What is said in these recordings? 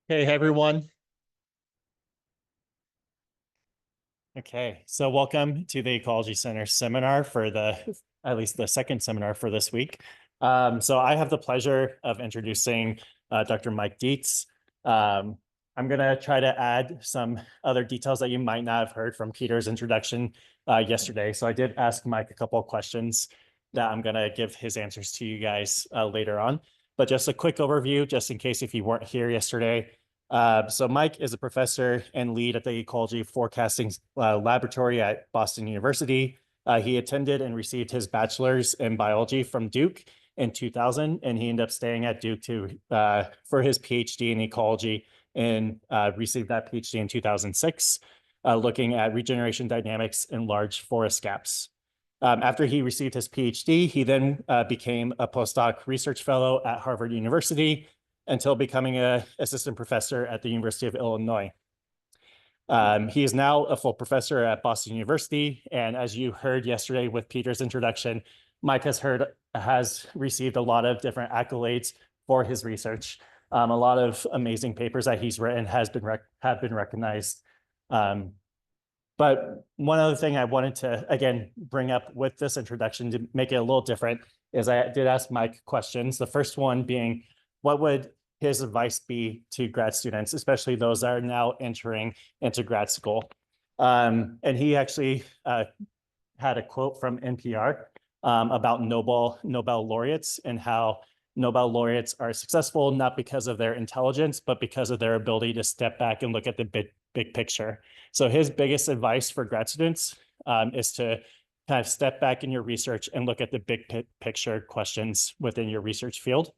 Hey everyone. Okay, so welcome to the Ecology Center seminar for at least the second seminar for this week. So I have the pleasure of introducing Dr. Mike Dietze. I'm going to try to add some other details that you might not have heard from Peter's introduction yesterday. So I did ask Mike a couple of questions that I'm going to give his answers to you guys later on. But just a quick overview, just in case if you weren't here yesterday. So Mike is a professor and lead at the Ecology Forecasting Laboratory at Boston University. He attended and received his bachelor's in biology from Duke in 2000, and he ended up staying at Duke for his PhD in ecology and received that PhD in 2006, looking at regeneration dynamics in large forest gaps. After he received his PhD, he then became a postdoc research fellow at Harvard University until becoming an assistant professor at the University of Illinois. He is now a full professor at Boston University, and as you heard yesterday with Peter's introduction, Mike has received a lot of different accolades for his research. A lot of amazing papers that he's written have been recognized. But one other thing I wanted to, again, bring up with this introduction to make it a little different is I did ask Mike questions. The first one being, what would his advice be to grad students, especially those that are now entering into grad school? And he actually had a quote from NPR about Nobel laureates and how Nobel laureates are successful not because of their intelligence, but because of their ability to step back and look at the big picture. So his biggest advice for grad students is to kind of step back in your research and look at the big picture questions within your research field.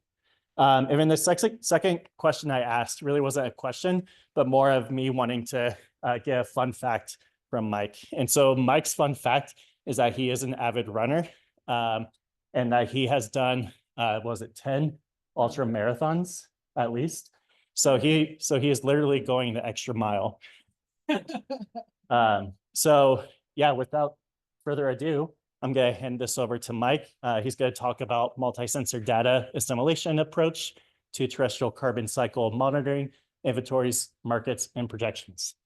And then the second question I asked really wasn't a question, but more of me wanting to get a fun fact from Mike. And so Mike's fun fact is that he is an avid runner and that he has done, 10 ultra marathons at least. So he is literally going the extra mile. So yeah, without further ado, I'm going to hand this over to Mike. He's going to talk about multi-sensor data assimilation approach to terrestrial carbon cycle monitoring, inventories, markets, and projections.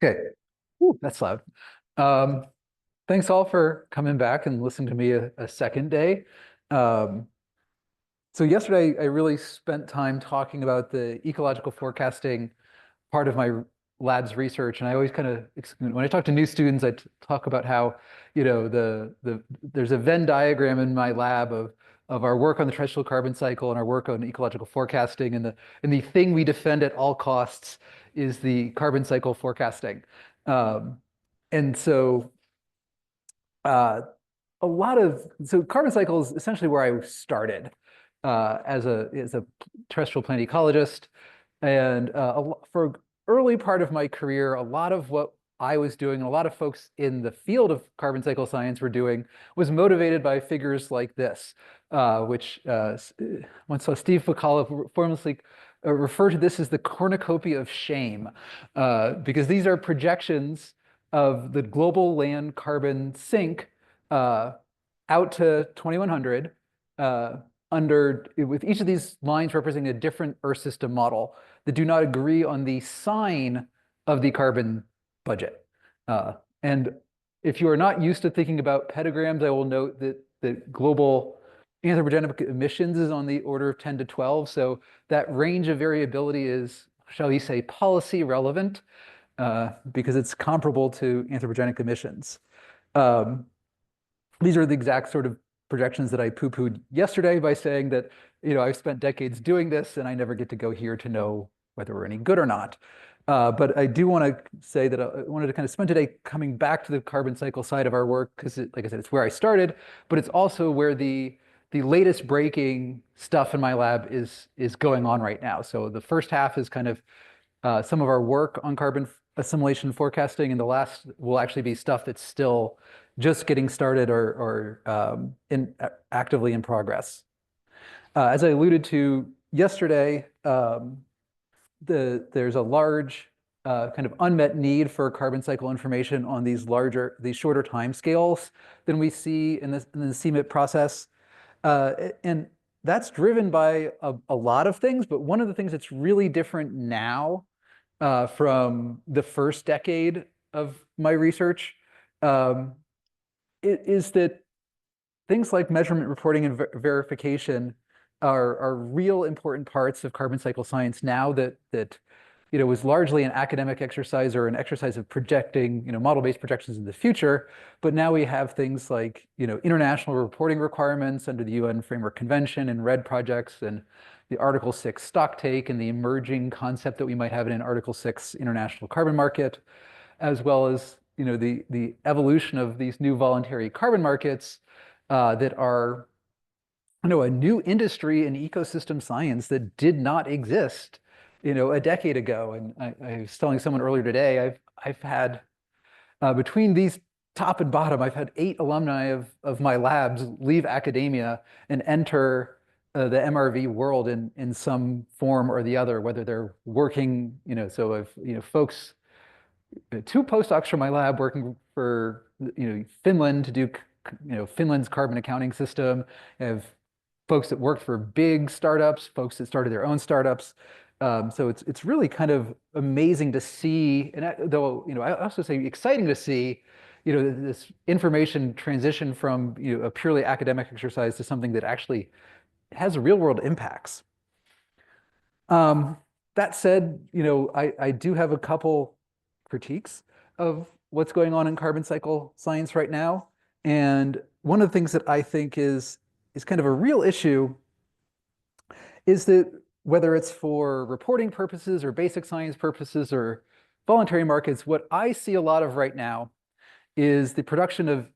Okay. Ooh, that's loud. Thanks all for coming back and listening to me a second day. So yesterday, I really spent time talking about the ecological forecasting part of my lab's research, and I always kind of, when I talk to new students, I talk about how, there's a Venn diagram in my lab of our work on the terrestrial carbon cycle and our work on ecological forecasting, and the thing we defend at all costs is the carbon cycle forecasting. And so carbon cycle is essentially where I started as a terrestrial plant ecologist. And for early part of my career, a lot of what I was doing, and a lot of folks in the field of carbon cycle science were doing, was motivated by figures like this, which once saw Steve Fakala famously refer to this as the cornucopia of shame, because these are projections of the global land carbon sink out to 2100, with each of these lines representing a different Earth system model that do not agree on the sign of the carbon budget. And if you are not used to thinking about petagrams, I will note that global anthropogenic emissions is on the order of 10 to 12. So that range of variability is, shall we say, policy relevant because it's comparable to anthropogenic emissions. These are the exact sort of projections that I poo-pooed yesterday by saying that, I've spent decades doing this and I never get to go here to know whether we're any good or not. But I do want to say that I wanted to kind of spend today coming back to the carbon cycle side of our work because, like I said, it's where I started, but it's also where the latest breaking stuff in my lab is going on right now. So the first half is kind of some of our work on carbon assimilation forecasting, and the last will actually be stuff that's still just getting started or actively in progress. As I alluded to yesterday, there's a large kind of unmet need for carbon cycle information on these shorter time scales than we see in the CMIP process. And that's driven by a lot of things, but one of the things that's really different now from the first decade of my research um, is that things like measurement, reporting, and verification are real important parts of carbon cycle science now that was largely an academic exercise or an exercise of projecting model-based projections in the future. But now we have things like international reporting requirements under the UN Framework Convention and RED projects and the Article 6 stocktake and the emerging concept that we might have in an Article 6 international carbon market, as well as the evolution of these new voluntary carbon markets that are a new industry in ecosystem science that did not exist a decade ago. And I was telling someone earlier today, I've had between these top and bottom, I've had 8 alumni of my labs leave academia and enter the MRV world in some form or the other, whether they're working, so I've folks 2 postdocs from my lab working for Finland to do Finland's carbon accounting system. I have folks that worked for big startups, folks that started their own startups. So it's really kind of amazing to see, and though I also say exciting to see, this information transition from a purely academic exercise to something that actually has real world impacts. That said, I do have a couple critiques of what's going on in carbon cycle science right now. And one of the things that I think is kind of a real issue is that whether it's for reporting purposes or basic science purposes or voluntary markets, what I see a lot of right now is the production of,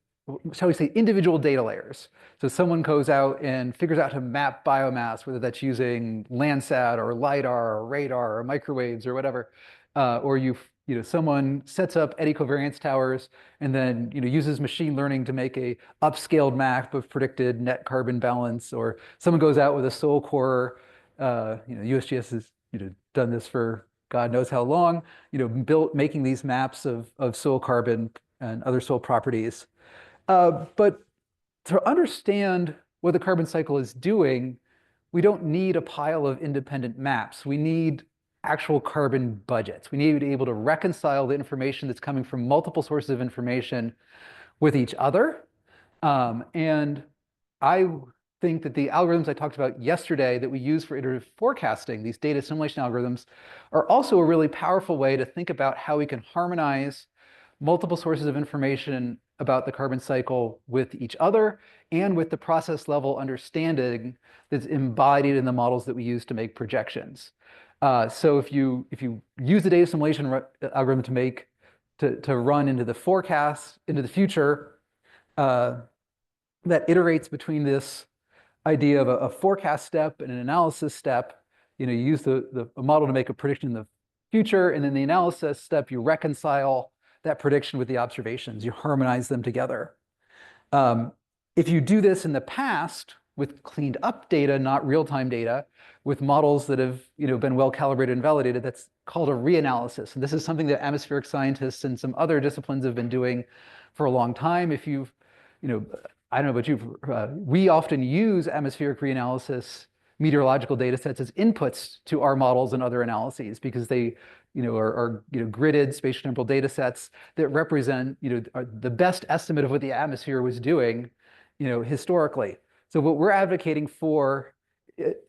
shall we say, individual data layers. So someone goes out and figures out how to map biomass, whether that's using Landsat or LiDAR or radar or microwaves or whatever, or someone sets up eddy covariance towers and then uses machine learning to make a upscaled map of predicted net carbon balance, or someone goes out with a soil core. USGS has done this for God knows how long. Making these maps of soil carbon and other soil properties. But to understand what the carbon cycle is doing, we don't need a pile of independent maps. We need actual carbon budgets. We need to be able to reconcile the information that's coming from multiple sources of information with each other. And I think that the algorithms I talked about yesterday that we use for iterative forecasting, these data assimilation algorithms, are also a really powerful way to think about how we can harmonize multiple sources of information about the carbon cycle with each other and with the process level understanding that's embodied in the models that we use to make projections. So if you use the data assimilation algorithm to run into the forecast, into the future, that iterates between this idea of a forecast step and an analysis step. You use the model to make a prediction in the future, and then the analysis step, you reconcile that prediction with the observations, you harmonize them together. If you do this in the past with cleaned up data, not real-time data, with models that have been well calibrated and validated, that's called a reanalysis. And this is something that atmospheric scientists and some other disciplines have been doing for a long time. If you've, I don't know about you, we often use atmospheric reanalysis meteorological data sets as inputs to our models and other analyses because they are gridded spatial temporal data sets that represent the best estimate of what the atmosphere was doing historically. So what we're advocating for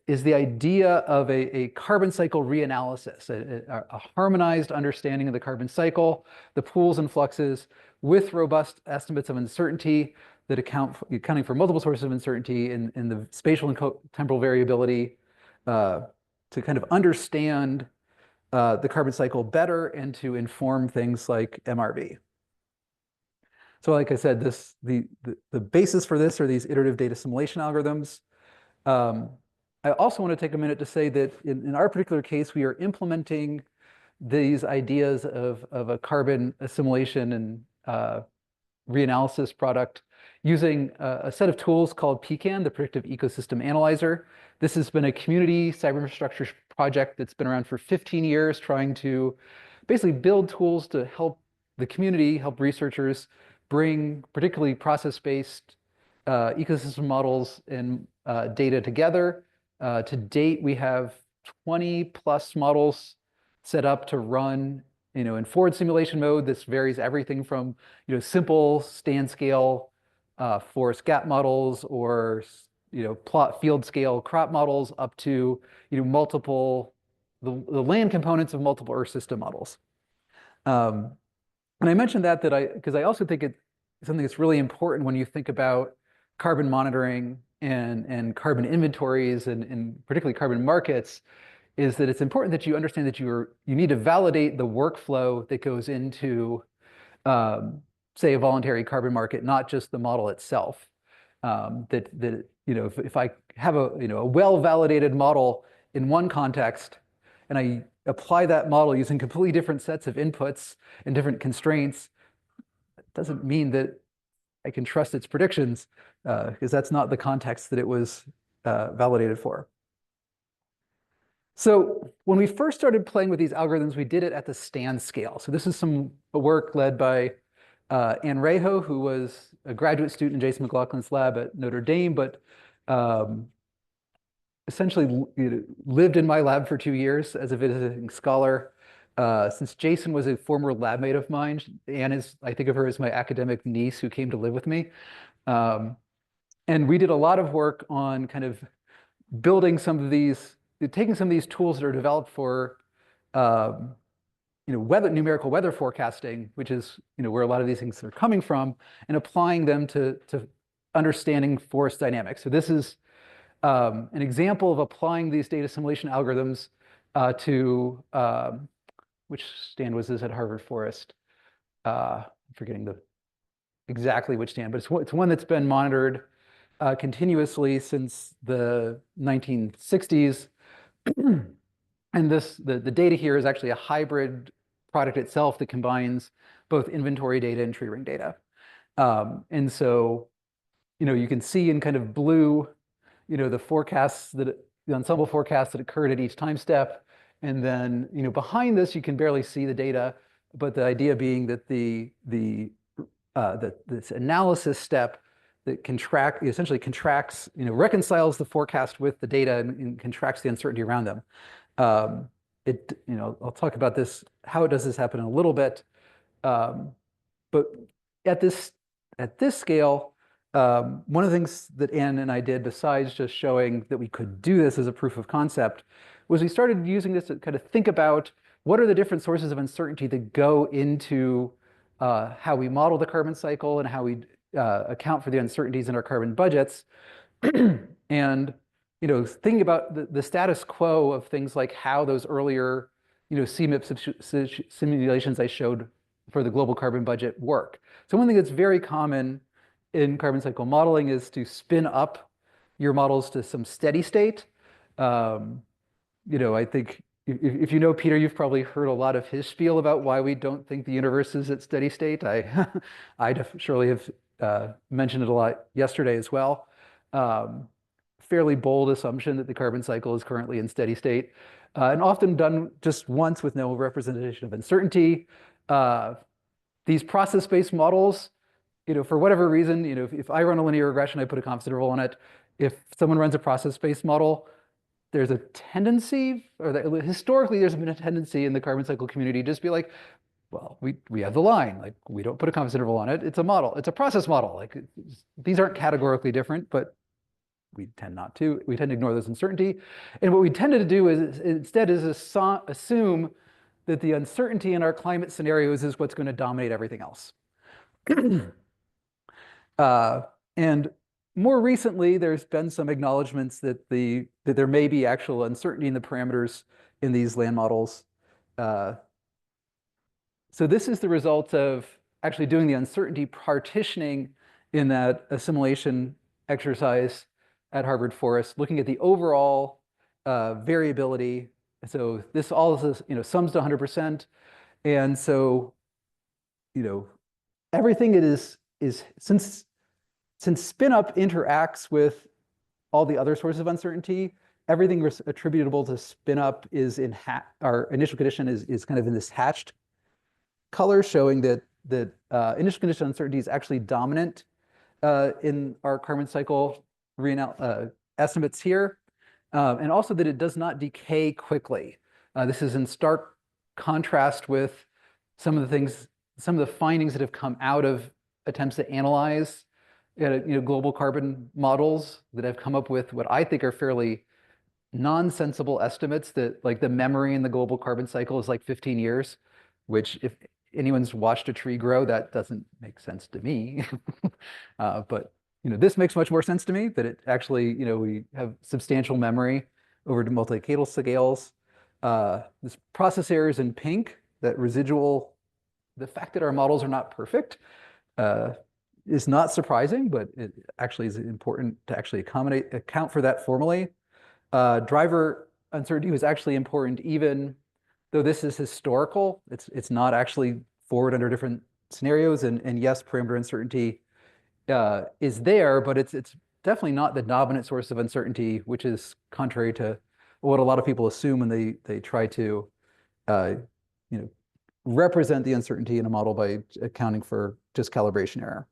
is the idea of a carbon cycle reanalysis, a harmonized understanding of the carbon cycle, the pools and fluxes, with robust estimates of uncertainty that accounting for multiple sources of uncertainty in the spatial and temporal variability to kind of understand the carbon cycle better and to inform things like MRV. So like I said, the basis for this are these iterative data assimilation algorithms. I also want to take a minute to say that in our particular case, we are implementing these ideas of a carbon assimilation and reanalysis product using a set of tools called PCAN, the Predictive Ecosystem Analyzer. This has been a community cyber infrastructure project that's been around for 15 years, trying to basically build tools to help the community, help researchers bring particularly process-based ecosystem models and data together. To date, we have 20 plus models set up to run, in forward simulation mode. This varies everything from, simple stand scale forest gap models or, plot field scale crop models up to, multiple, the land components of multiple Earth system models. And I mentioned that because I also think it's something that's really important when you think about carbon monitoring and carbon inventories and particularly carbon markets, is that it's important that you understand that you need to validate the workflow that goes into, say, a voluntary carbon market, not just the model itself. If I have a well-validated model in one context, and I apply that model using completely different sets of inputs and different constraints, it doesn't mean that I can trust its predictions, because that's not the context that it was validated for. So when we first started playing with these algorithms, we did it at the stand scale. So this is some work led by Anne Rejo, who was a graduate student in Jason McLaughlin's lab at Notre Dame, but essentially lived in my lab for 2 years as a visiting scholar. Since Jason was a former lab mate of mine, Anne is, I think of her as my academic niece who came to live with me. And we did a lot of work on kind of building taking some of these tools that are developed for numerical weather forecasting, which is where a lot of these things are coming from, and applying them to understanding forest dynamics. So this is an example of applying these data assimilation algorithms to which stand was this at Harvard Forest? I'm forgetting exactly which stand, but it's one that's been monitored continuously since the 1960s. And the data here is actually a hybrid product itself that combines both inventory data and tree ring data. And so, you can see in kind of blue, the ensemble forecasts that occurred at each time step. And then, behind this, you can barely see the data, but the idea being that this analysis step that essentially contracts, reconciles the forecast with the data and contracts the uncertainty around them. I'll talk about this, how it does this happen in a little bit. But at this scale, one of the things that Anne and I did, besides just showing that we could do this as a proof of concept, was we started using this to kind of think about what are the different sources of uncertainty that go into how we model the carbon cycle and how we account for the uncertainties in our carbon budgets. And thinking about the status quo of things like how those earlier CMIP simulations I showed for the global carbon budget work. So one thing that's very common in carbon cycle modeling is to spin up your models to some steady state. I think if you know Peter, you've probably heard a lot of his spiel about why we don't think the universe is at steady state. I surely have mentioned it a lot yesterday as well. Fairly bold assumption that the carbon cycle is currently in steady state, and often done just once with no representation of uncertainty. These process-based models, for whatever reason, if I run a linear regression, I put a confidence interval on it. If someone runs a process-based model, there's a tendency, or historically, there's been a tendency in the carbon cycle community to just be like, well, we have the line, like we don't put a confidence interval on it. It's a model. It's a process model. Like these aren't categorically different, but we tend not to. We tend to ignore this uncertainty. And what we tended to do is instead is assume that the uncertainty in our climate scenarios is what's going to dominate everything else. And more recently, there's been some acknowledgments that there may be actual uncertainty in the parameters in these land models. So this is the result of actually doing the uncertainty partitioning in that assimilation exercise at Harvard Forest, looking at the overall variability. So this all is, sums to 100%. And so, everything is since spin-up interacts with all the other sources of uncertainty, everything attributable to spin-up is in our initial condition is kind of in this hatched color showing that initial condition uncertainty is actually dominant in our carbon cycle estimates here, and also that it does not decay quickly. This is in stark contrast with some of the findings that have come out of attempts to analyze global carbon models that have come up with what I think are fairly nonsensible estimates that like the memory in the global carbon cycle is like 15 years, which if anyone's watched a tree grow, that doesn't make sense to me. But this makes much more sense to me that it actually, we have substantial memory over to multi-decadal scales. This process errors in pink, that residual, the fact that our models are not perfect is not surprising, but it actually is important to actually account for that formally. Driver uncertainty was actually important, even though this is historical. It's not actually forward under different scenarios. And yes, parameter uncertainty is there, but it's definitely not the dominant source of uncertainty, which is contrary to what a lot of people assume when they try to represent the uncertainty in a model by accounting for just calibration error.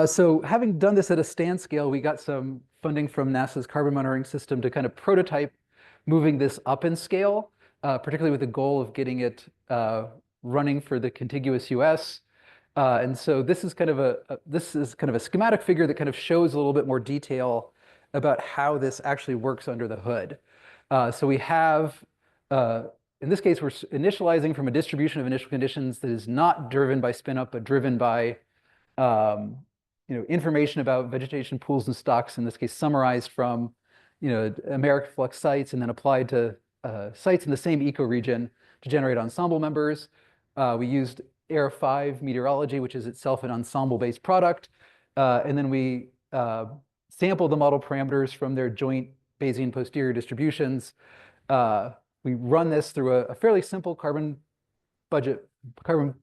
So having done this at a stand scale, we got some funding from NASA's carbon monitoring system to kind of prototype moving this up in scale, particularly with the goal of getting it running for the contiguous US. And so this is kind of a schematic figure that kind of shows a little bit more detail about how this actually works under the hood. So we have, in this case, we're initializing from a distribution of initial conditions that is not driven by spin up, but driven by information about vegetation pools and stocks, in this case, summarized from, Ameriflux sites and then applied to sites in the same ecoregion to generate ensemble members. We used AIR5 meteorology, which is itself an ensemble-based product. And then we sampled the model parameters from their joint Bayesian posterior distributions. We run this through a fairly simple carbon ecosystem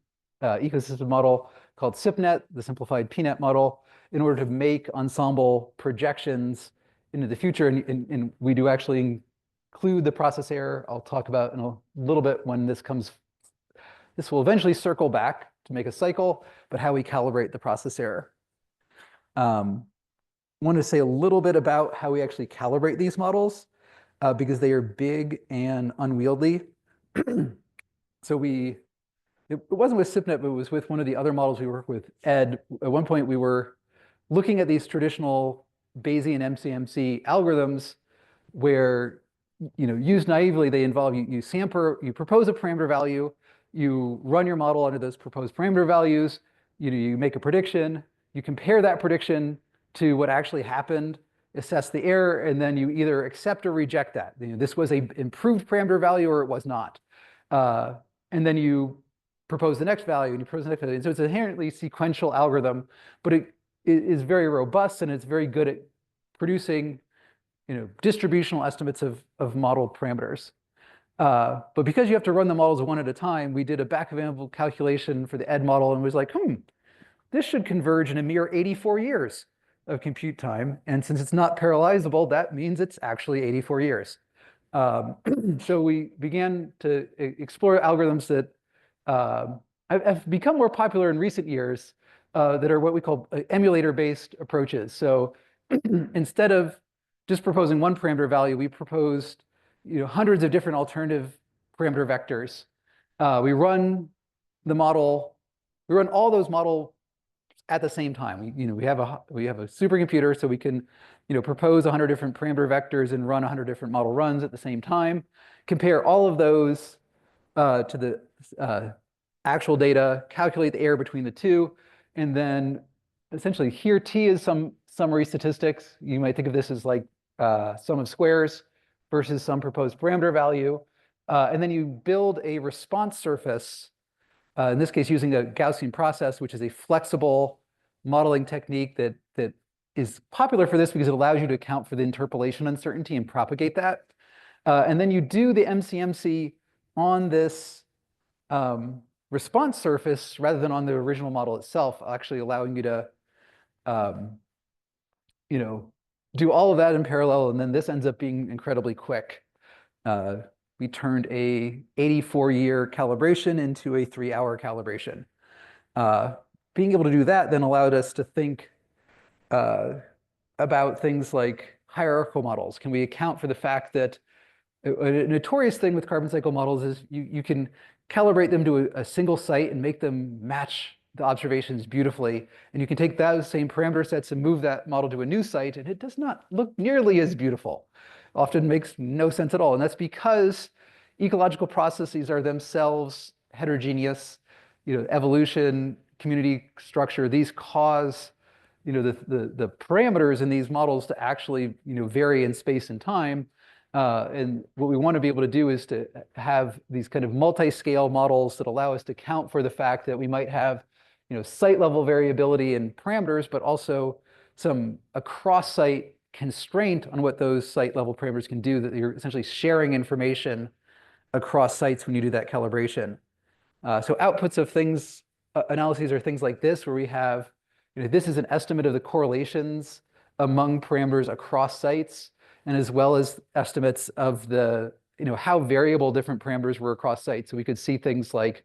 model called SIPNet, the simplified PNet model, in order to make ensemble projections into the future. And we do actually include the process error. I'll talk about in a little bit when this comes. This will eventually circle back to make a cycle, but how we calibrate the process error. I want to say a little bit about how we actually calibrate these models because they are big and unwieldy. So it wasn't with SIPNet, but it was with one of the other models we work with, Ed. At one point, we were looking at these traditional Bayesian MCMC algorithms where, used naively, they involve you propose a parameter value, you run your model under those proposed parameter values, you make a prediction, you compare that prediction to what actually happened, assess the error, and then you either accept or reject that. This was a improved parameter value or it was not. And then you propose the next value and you propose the next value. And so it's an inherently sequential algorithm, but it is very robust and it's very good at producing distributional estimates of model parameters. But because you have to run the models one at a time, we did a back of envelope calculation for the Ed model and was like, this should converge in a mere 84 years of compute time. And since it's not parallelizable, that means it's actually 84 years. So we began to explore algorithms that have become more popular in recent years that are what we call emulator-based approaches. So instead of just proposing one parameter value, we proposed hundreds of different alternative parameter vectors. We run all those models at the same time. We have a supercomputer, so we can propose 100 different parameter vectors and run 100 different model runs at the same time. Compare all of those to the actual data, calculate the error between the two, and then essentially here T is some summary statistics. You might think of this as like sum of squares versus some proposed parameter value. And then you build a response surface, in this case using a Gaussian process, which is a flexible modeling technique that is popular for this because it allows you to account for the interpolation uncertainty and propagate that. And then you do the MCMC on this response surface rather than on the original model itself, actually allowing you to do all of that in parallel, and then this ends up being incredibly quick. we turned a 84-year calibration into a 3-hour calibration. Being able to do that then allowed us to think about things like hierarchical models. Can we account for the fact that a notorious thing with carbon cycle models is you can calibrate them to a single site and make them match the observations beautifully. And you can take those same parameter sets and move that model to a new site, and it does not look nearly as beautiful. Often makes no sense at all. And that's because ecological processes are themselves heterogeneous. Evolution, community structure, these cause the parameters in these models to actually vary in space and time. And what we want to be able to do is to have these kind of multi-scale models that allow us to account for the fact that we might have site level variability in parameters, but also some cross-site constraint on what those site level parameters can do, that you're essentially sharing information across sites when you do that calibration. So outputs of things, analyses are things like this, where we have, this is an estimate of the correlations among parameters across sites, and as well as estimates of the, how variable different parameters were across sites. So we could see things like,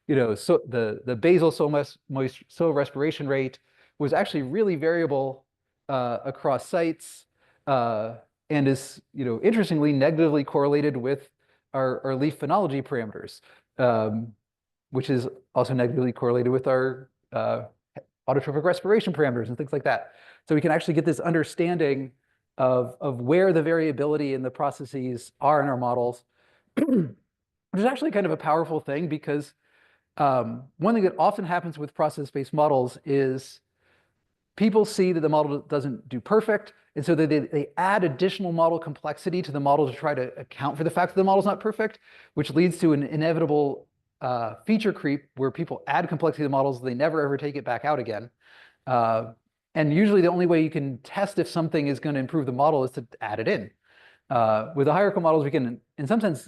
so the basal soil respiration rate was actually really variable across sites, and is, interestingly negatively correlated with our leaf phenology parameters, which is also negatively correlated with our autotrophic respiration parameters and things like that. So we can actually get this understanding of where the variability in the processes are in our models, which is actually kind of a powerful thing, because one thing that often happens with process-based models is people see that the model doesn't do perfect, and so they add additional model complexity to the model to try to account for the fact that the model's not perfect, which leads to an inevitable feature creep where people add complexity to the models, they never ever take it back out again. And usually the only way you can test if something is going to improve the model is to add it in. With the hierarchical models, we can, in some sense,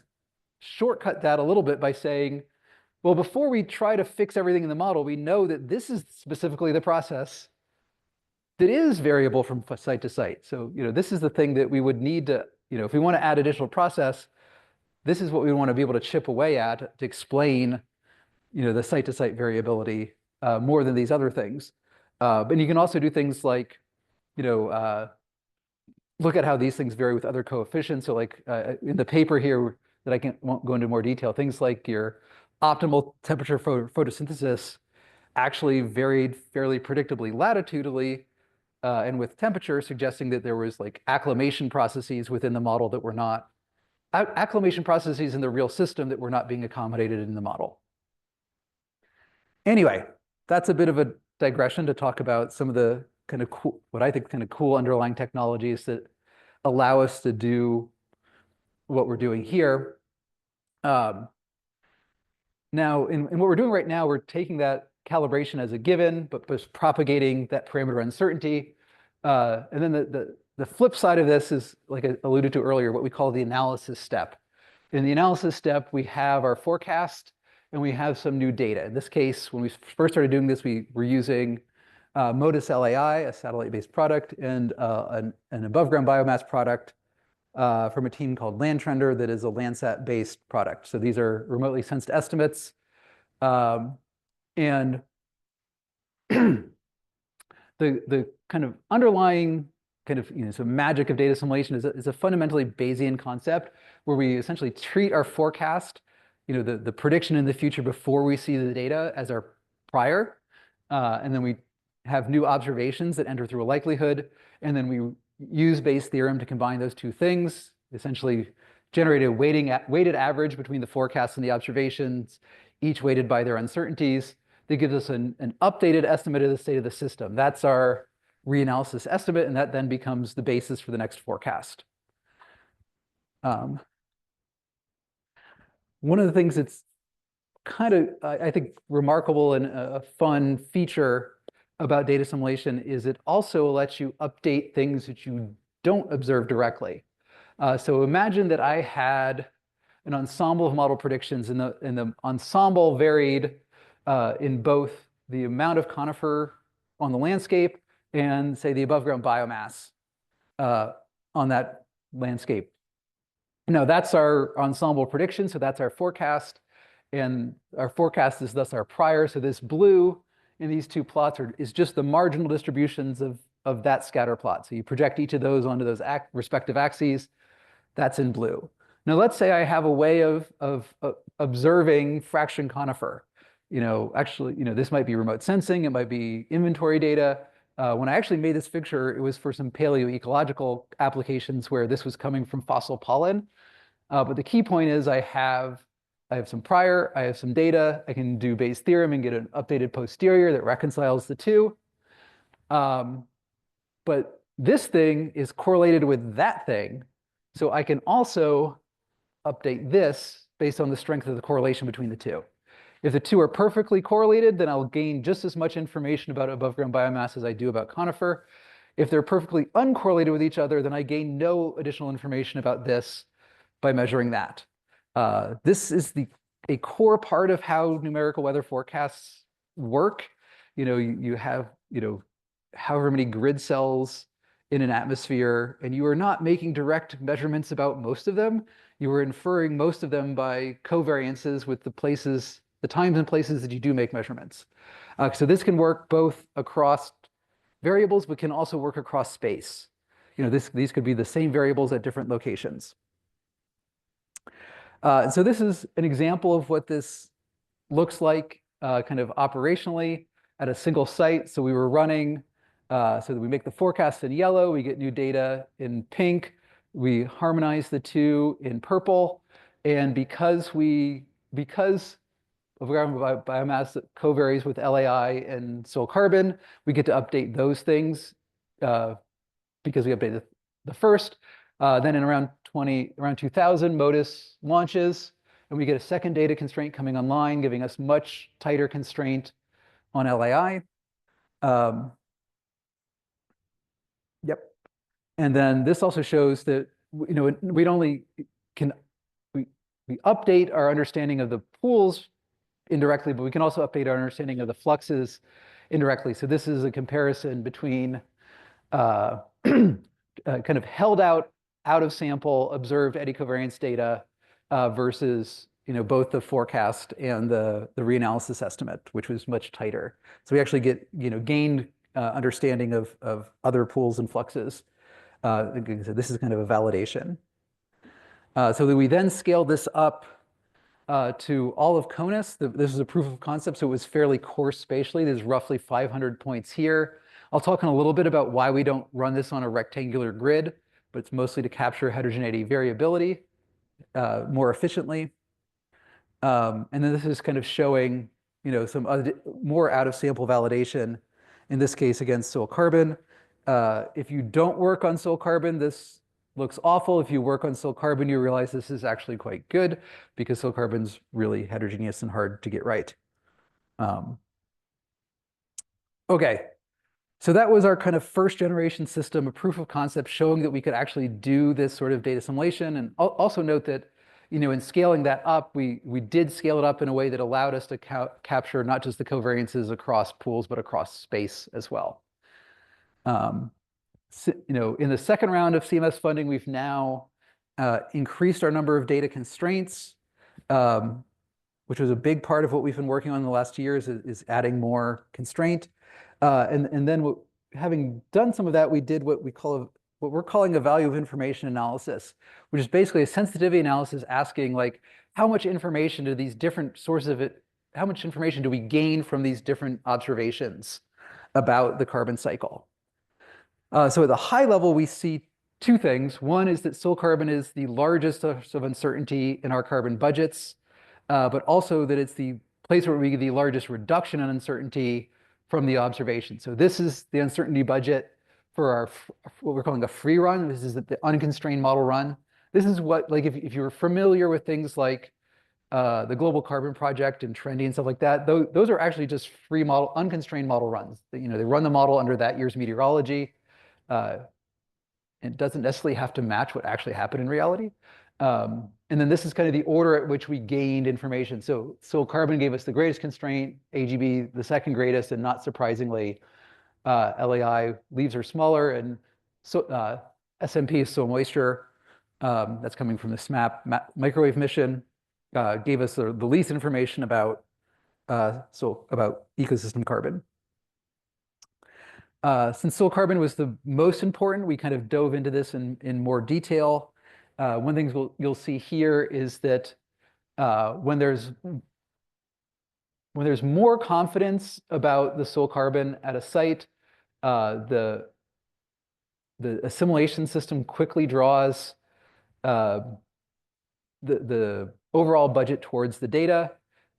shortcut that a little bit by saying, well, before we try to fix everything in the model, we know that this is specifically the process that is variable from site to site. So, this is the thing that we would need to, if we want to add additional process, this is what we want to be able to chip away at to explain, the site to site variability more than these other things. But you can also do things like, look at how these things vary with other coefficients. So like in the paper here that won't go into more detail, things like your optimal temperature for photosynthesis actually varied fairly predictably latitudinally and with temperature, suggesting that there was like acclimation processes within the model that were not, acclimation processes in the real system that were not being accommodated in the model. Anyway, that's a bit of a digression to talk about some of the kind of cool, what I think kind of cool underlying technologies that allow us to do what we're doing here. Now, in what we're doing right now, we're taking that calibration as a given, but just propagating that parameter uncertainty. And then the flip side of this is, like I alluded to earlier, what we call the analysis step. In the analysis step, we have our forecast and we have some new data. In this case, when we first started doing this, we were using Modus LAI, a satellite-based product, and an above-ground biomass product from a team called Landtrender that is a Landsat-based product. So these are remotely sensed estimates. And the kind of underlying kind of some magic of data assimilation is a fundamentally Bayesian concept where we essentially treat our forecast, the prediction in the future before we see the data, as our prior, and then we have new observations that enter through a likelihood, and then we use Bayes' theorem to combine those two things, essentially generate a weighted average between the forecasts and the observations, each weighted by their uncertainties. That gives us an updated estimate of the state of the system. That's our reanalysis estimate, and that then becomes the basis for the next forecast. One of the things that's kind of, I think, remarkable and a fun feature about data assimilation is it also lets you update things that you don't observe directly. So imagine that I had an ensemble of model predictions, and the ensemble varied in both the amount of conifer on the landscape and, say, the above ground biomass on that landscape. Now that's our ensemble prediction, so that's our forecast, and our forecast is thus our prior. So this blue in these two plots is just the marginal distributions of that scatter plot. So you project each of those onto those respective axes. That's in blue. Now let's say I have a way of observing fraction conifer. Actually, this might be remote sensing, it might be inventory data. When I actually made this picture, it was for some paleoecological applications where this was coming from fossil pollen. But the key point is I have some prior, I have some data, I can do Bayes' theorem and get an updated posterior that reconciles the two. But this thing is correlated with that thing. So I can also update this based on the strength of the correlation between the two. If the two are perfectly correlated, then I'll gain just as much information about above ground biomass as I do about conifer. If they're perfectly uncorrelated with each other, then I gain no additional information about this by measuring that. This is a core part of how numerical weather forecasts work. You have however many grid cells in an atmosphere, and you are not making direct measurements about most of them. You are inferring most of them by covariances with the times and places that you do make measurements. So this can work both across variables, but can also work across space. These could be the same variables at different locations. So this is an example of what this looks like kind of operationally at a single site. So we were running, so that we make the forecast in yellow, we get new data in pink, we harmonize the two in purple. And because of biomass covaries with LAI and soil carbon, we get to update those things because we updated the first. Then in around 2000, MODIS launches, and we get a second data constraint coming online, giving us much tighter constraint on LAI. Yep. And then this also shows that we'd only can we update our understanding of the pools indirectly, but we can also update our understanding of the fluxes indirectly. So this is a comparison between kind of held out of sample observed eddy covariance data versus both the forecast and the reanalysis estimate, which was much tighter. So we actually get gained understanding of other pools and fluxes. So this is kind of a validation. So we then scaled this up to all of CONUS. This is a proof of concept, so it was fairly coarse spatially. There's roughly 500 points here. I'll talk in a little bit about why we don't run this on a rectangular grid, but it's mostly to capture heterogeneity variability more efficiently. And then this is kind of showing some more out of sample validation, in this case against soil carbon. If you don't work on soil carbon, this looks awful. If you work on soil carbon, you realize this is actually quite good because soil carbon's really heterogeneous and hard to get right. Okay, so that was our kind of first generation system, a proof of concept showing that we could actually do this sort of data assimilation. And also note that in scaling that up, we did scale it up in a way that allowed us to capture not just the covariances across pools, but across space as well. In the second round of CMS funding, we've now increased our number of data constraints, which was a big part of what we've been working on in the last years is adding more constraint. And then having done some of that, we did what we're calling a value of information analysis, which is basically a sensitivity analysis asking like, how much information do these different sources of it, how much information do we gain from these different observations about the carbon cycle? So at the high level, we see two things. One is that soil carbon is the largest source of uncertainty in our carbon budgets, but also that it's the place where we get the largest reduction in uncertainty from the observation. So this is the uncertainty budget for our what we're calling a free run. This is the unconstrained model run. This is what, like, if you're familiar with things like the Global Carbon Project and Trendy and stuff like that, those are actually just free model, unconstrained model runs. They run the model under that year's meteorology. It doesn't necessarily have to match what actually happened in reality. And then this is kind of the order at which we gained information. So soil carbon gave us the greatest constraint, AGB the second greatest, and not surprisingly, LAI leaves are smaller, and so SMP is soil moisture. That's coming from the SMAP microwave mission. Gave us the least information about about ecosystem carbon. Since soil carbon was the most important, we kind of dove into this in more detail. One thing you'll see here is that when there's more confidence about the soil carbon at a site, the assimilation system quickly draws uh, the overall budget towards the data.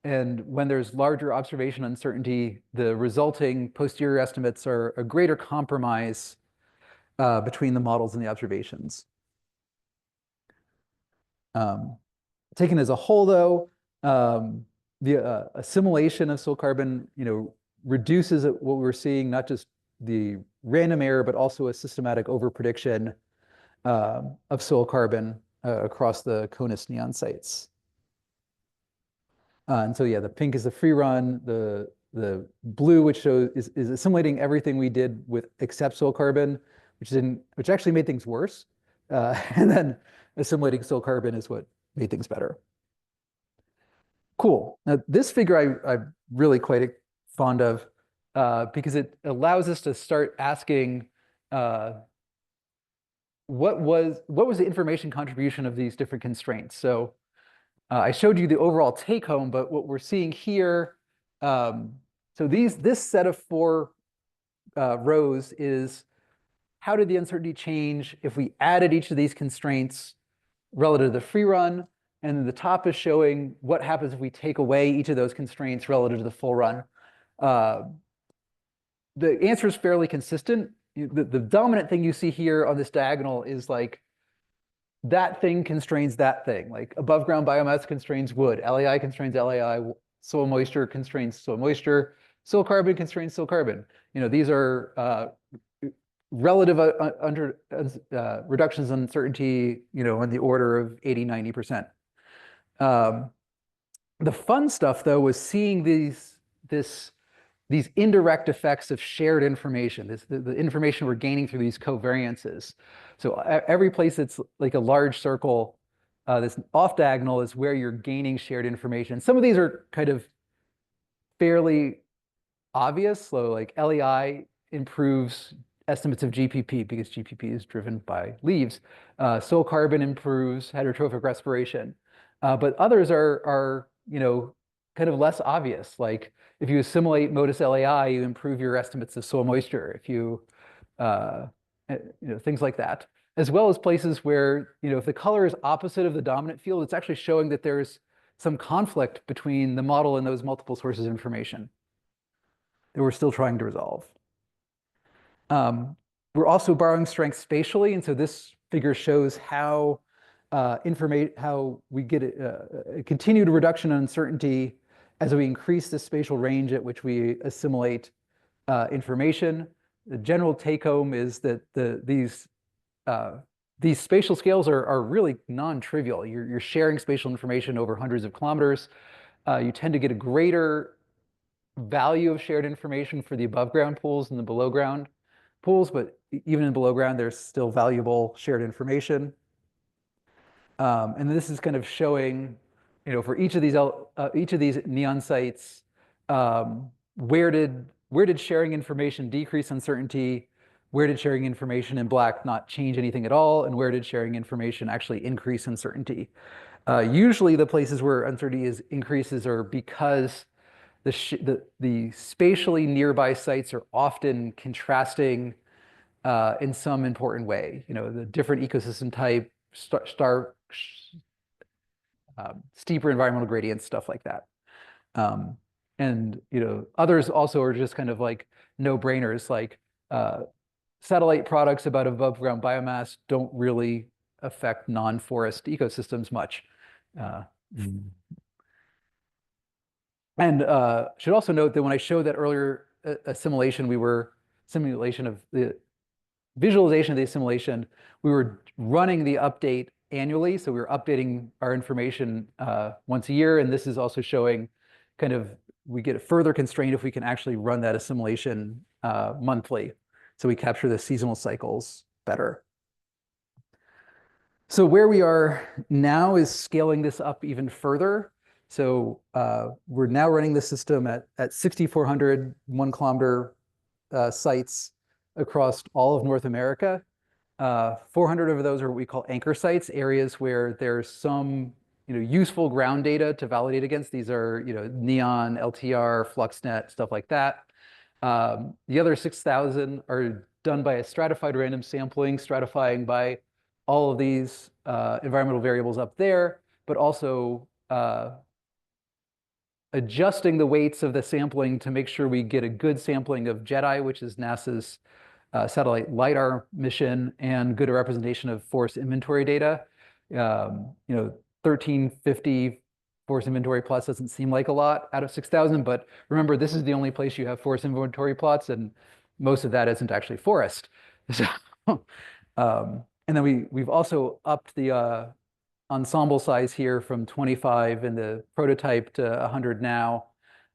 And when there's larger observation uncertainty, the resulting posterior estimates are a greater compromise between the models and the observations. Um, Taken as a whole, though, the assimilation of soil carbon, reduces what we're seeing, not just the random error, but also a systematic overprediction of soil carbon across the CONUS neon sites. And so, yeah, the pink is the free run. The blue, which shows is assimilating everything we did with except soil carbon, which actually made things worse. And then assimilating soil carbon is what made things better. Cool. Now, this figure I'm really quite fond of because it allows us to start asking what was the information contribution of these different constraints. So I showed you the overall take home, but what we're seeing here, so this set of four rows is how did the uncertainty change if we added each of these constraints relative to the free run? And the top is showing what happens if we take away each of those constraints relative to the full run. The answer is fairly consistent. The dominant thing you see here on this diagonal is like that thing constrains that thing. Like above ground biomass constrains wood, LAI constrains LAI, soil moisture constrains soil moisture, soil carbon constrains soil carbon. These are relative reductions in uncertainty, in the order of 80, 90%. The fun stuff, though, was seeing these indirect effects of shared information, the information we're gaining through these covariances. So every place that's like a large circle, this off diagonal is where you're gaining shared information. Some of these are kind of fairly obvious. So like LEI improves estimates of GPP because GPP is driven by leaves. Soil carbon improves heterotrophic respiration. But others are kind of less obvious. Like if you assimilate Modus LAI, you improve your estimates of soil moisture. If you, things like that, as well as places where, if the color is opposite of the dominant field, it's actually showing that there's some conflict between the model and those multiple sources of information that we're still trying to resolve. We're also borrowing strength spatially, and so this figure shows how how we get a continued reduction in uncertainty as we increase the spatial range at which we assimilate information. The general take-home is that these spatial scales are really non-trivial. You're sharing spatial information over hundreds of kilometers. You tend to get a greater value of shared information for the above ground pools than the below ground pools, but even in below ground, there's still valuable shared information. And this is kind of showing, for each of these neon sites, where did sharing information decrease uncertainty? Where did sharing information in black not change anything at all? And where did sharing information actually increase uncertainty? Usually the places where uncertainty increases are because the spatially nearby sites are often contrasting in some important way. The different ecosystem type, steeper environmental gradients, stuff like that. And others also are just kind of like no-brainers, like satellite products about above ground biomass don't really affect non-forest ecosystems much. And should also note that when I showed that earlier assimilation, simulation of the visualization of the assimilation, we were running the update annually. So we were updating our information once a year. And this is also showing kind of, we get further constrained if we can actually run that assimilation monthly. So we capture the seasonal cycles better. So where we are now is scaling this up even further. So we're now running the system at 6,400 1 kilometer sites across all of North America. 400 of those are what we call anchor sites, areas where there's some useful ground data to validate against. These are Neon, LTR, FluxNet, stuff like that. The other 6,000 are done by a stratified random sampling, stratifying by all of these environmental variables up there, but also adjusting the weights of the sampling to make sure we get a good sampling of JEDI, which is NASA's satellite LiDAR mission, and good representation of forest inventory data. 1350 forest inventory plots doesn't seem like a lot out of 6,000, but remember, this is the only place you have forest inventory plots, and most of that isn't actually forest. So, and then we've also upped the ensemble size here from 25 in the prototype to 100 now.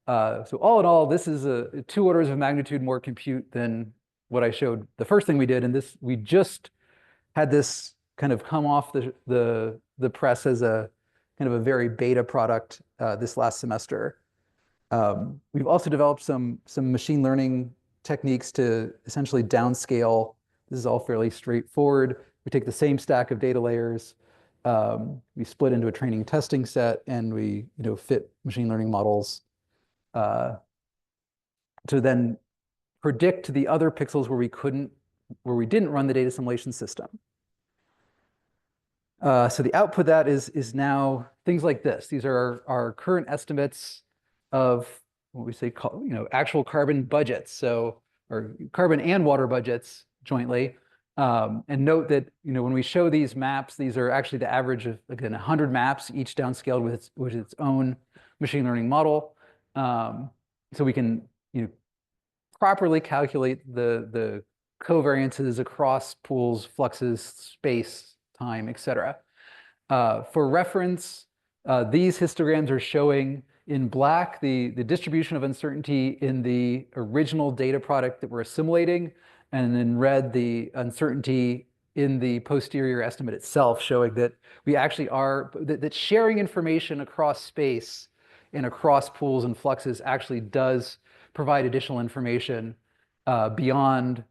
So all in all, this is 2 orders of magnitude more compute than what I showed the first thing we did. And this, we just had this kind of come off the press as a kind of a very beta product this last semester. We've also developed some machine learning techniques to essentially downscale. This is all fairly straightforward. We take the same stack of data layers, we split into a training testing set, and we fit machine learning models to then predict the other pixels where we didn't run the data assimilation system. So the output that is now things like this. These are our current estimates of what we say actual carbon budgets, so or carbon and water budgets jointly. And note that when we show these maps, these are actually the average of, again, 100 maps, each downscaled with its own machine learning model. So we can properly calculate the covariances across pools, fluxes, space, time, etc. For reference, these histograms are showing in black the distribution of uncertainty in the original data product that we're assimilating, and in red the uncertainty in the posterior estimate itself, showing that we actually are that sharing information across space and across pools and fluxes actually does provide additional information beyond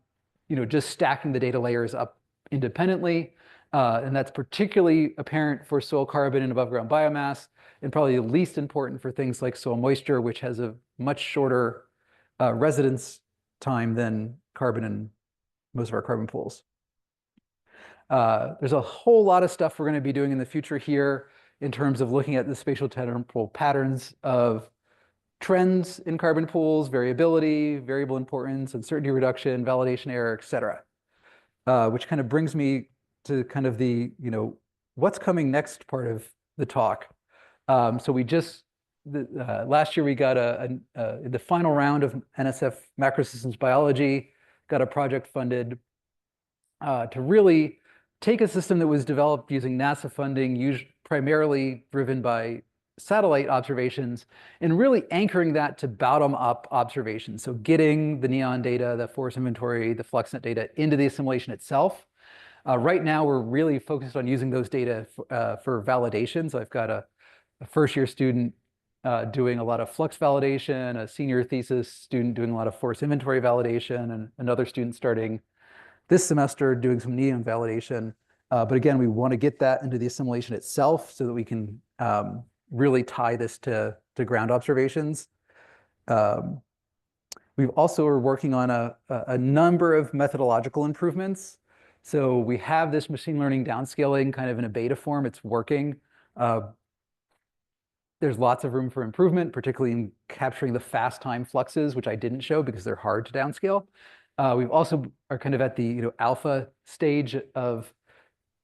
just stacking the data layers up independently. And that's particularly apparent for soil carbon and above ground biomass, and probably the least important for things like soil moisture, which has a much shorter residence time than carbon in most of our carbon pools. There's a whole lot of stuff we're going to be doing in the future here in terms of looking at the spatial temporal patterns of trends in carbon pools, variability, variable importance, uncertainty reduction, validation error, et cetera. Which kind of brings me to kind of the, what's coming next part of the talk. So we just, last year we got the final round of NSF Macrosystems Biology, got a project funded to really take a system that was developed using NASA funding, primarily driven by satellite observations, and really anchoring that to bottom-up observations. So getting the Neon data, the forest inventory, the FluxNet data into the assimilation itself. Right now, we're really focused on using those data for validation. So I've got a first-year student doing a lot of flux validation, a senior thesis student doing a lot of forest inventory validation, and another student starting this semester doing some Neon validation. But again, we want to get that into the assimilation itself so that we can really tie this to ground observations. We've also are working on a number of methodological improvements. So we have this machine learning downscaling kind of in a beta form. It's working. There's lots of room for improvement, particularly in capturing the fast time fluxes, which I didn't show because they're hard to downscale. We've also are kind of at the alpha stage of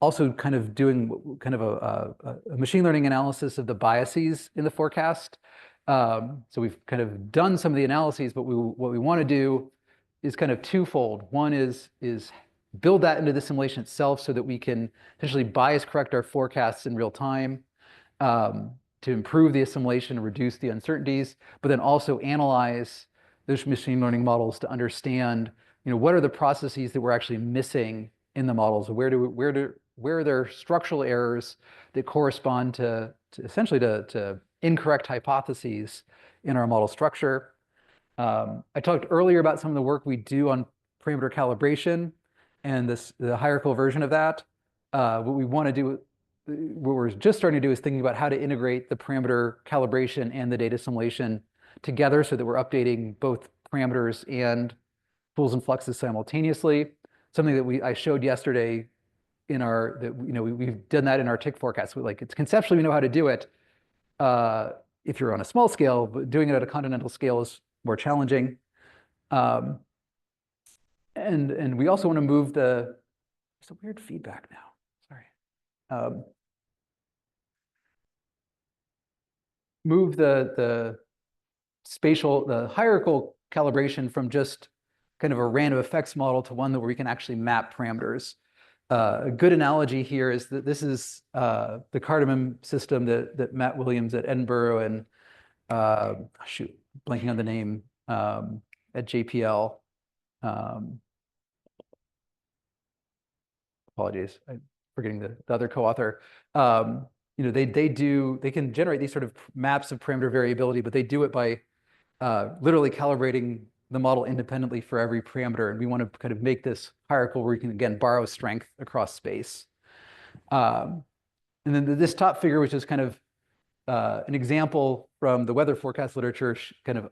also kind of doing kind of a machine learning analysis of the biases in the forecast. So we've kind of done some of the analyses, but what we want to do is kind of twofold. One is build that into the simulation itself so that we can essentially bias correct our forecasts in real time to improve the assimilation and reduce the uncertainties, but then also analyze those machine learning models to understand what are the processes that we're actually missing in the models? Where where there are structural errors that correspond to essentially to incorrect hypotheses in our model structure. I talked earlier about some of the work we do on parameter calibration and the hierarchical version of that. What we want to do, what we're just starting to do is thinking about how to integrate the parameter calibration and the data assimilation together so that we're updating both parameters and pools and fluxes simultaneously. Something that I showed yesterday in our, that, we've done that in our tick forecast. Like, it's conceptually we know how to do it if you're on a small scale, but doing it at a continental scale is more challenging. And we also want to move there's a weird feedback now. Sorry. Move the hierarchical calibration from just kind of a random effects model to one where we can actually map parameters. A good analogy here is that this is the cardamom system that Matt Williams at Edinburgh and blanking on the name at JPL. Apologies, I'm forgetting the other co-author. They can generate these sort of maps of parameter variability, but they do it by literally calibrating the model independently for every parameter. And we want to kind of make this hierarchical where we can, again, borrow strength across space. And then this top figure, which is kind of an example from the weather forecast literature, kind of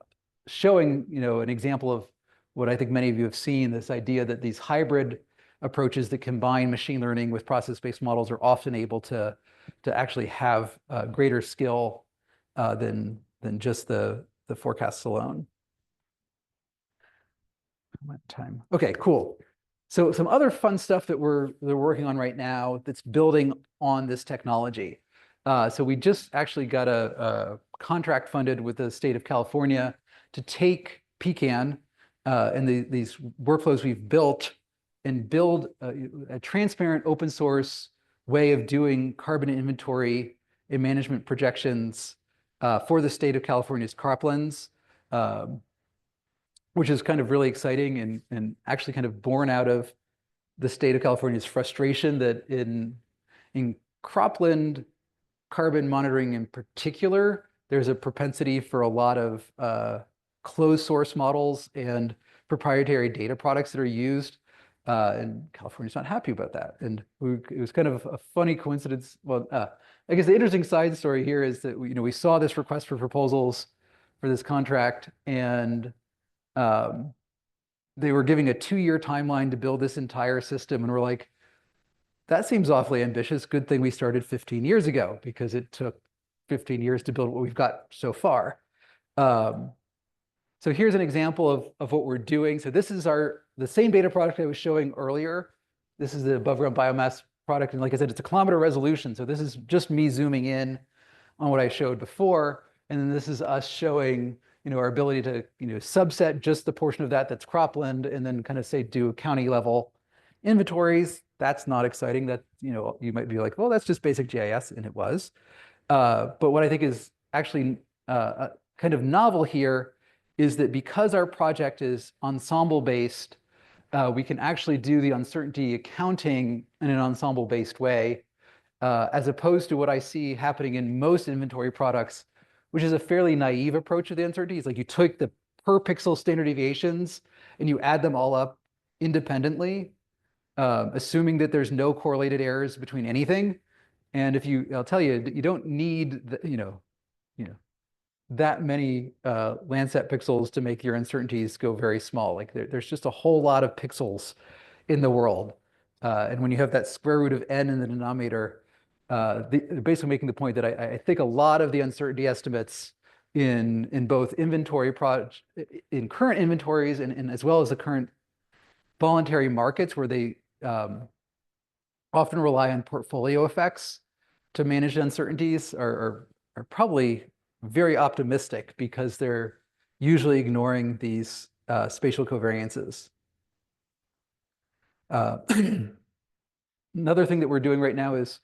showing, an example of what I think many of you have seen, this idea that these hybrid approaches that combine machine learning with process-based models are often able to actually have greater skill than just the forecasts alone. Time. Okay, cool. So some other fun stuff that we're working on right now that's building on this technology. So we just actually got a contract funded with the state of California to take Pecan and these workflows we've built and build a transparent open source way of doing carbon inventory and management projections for the state of California's croplands, which is kind of really exciting and actually kind of born out of the state of California's frustration that in cropland carbon monitoring in particular, there's a propensity for a lot of closed source models and proprietary data products that are used. And California's not happy about that. And it was kind of a funny coincidence. Well, I guess the interesting side story here is that we saw this request for proposals for this contract, and they were giving a 2-year timeline to build this entire system. And we're like, that seems awfully ambitious. Good thing we started 15 years ago, because it took 15 years to build what we've got so far. So here's an example of what we're doing. So this is the same data product I was showing earlier. This is the above ground biomass product. And like I said, it's a kilometer resolution. So this is just me zooming in on what I showed before. And then this is us showing our ability to subset just the portion of that that's cropland, and then kind of say do county level inventories. That's not exciting. That you might be like, well, that's just basic GIS, and it was. But what I think is actually kind of novel here is that because our project is ensemble based, we can actually do the uncertainty accounting in an ensemble based way, as opposed to what I see happening in most inventory products, which is a fairly naive approach to the uncertainty. It's like you took the per pixel standard deviations and you add them all up independently, assuming that there's no correlated errors between anything. And I'll tell you, you don't need that many Landsat pixels to make your uncertainties go very small. Like there's just a whole lot of pixels in the world. And when you have that square root of n in the denominator, basically making the point that I think a lot of the uncertainty estimates in both in current inventories and as well as the current voluntary markets, where they often rely on portfolio effects to manage uncertainties, are probably very optimistic, because they're usually ignoring these spatial covariances. Another thing that we're doing right now is,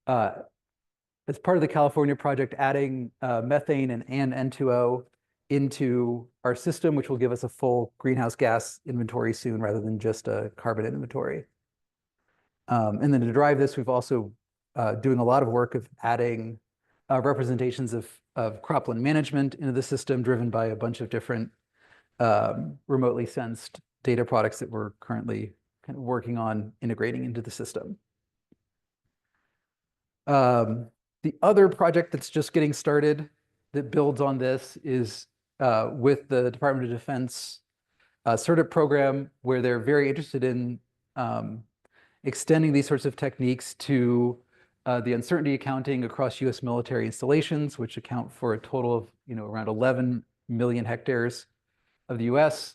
as part of the California project, adding methane and N2O into our system, which will give us a full greenhouse gas inventory soon, rather than just a carbon inventory. And then to derive this, we've also doing a lot of work of adding representations of cropland management into the system, driven by a bunch of different remotely sensed data products that we're currently kind of working on integrating into the system. The other project that's just getting started that builds on this is with the Department of Defense CERTIP program, where they're very interested in extending these sorts of techniques to the uncertainty accounting across US military installations, which account for a total of around 11 million hectares of the US.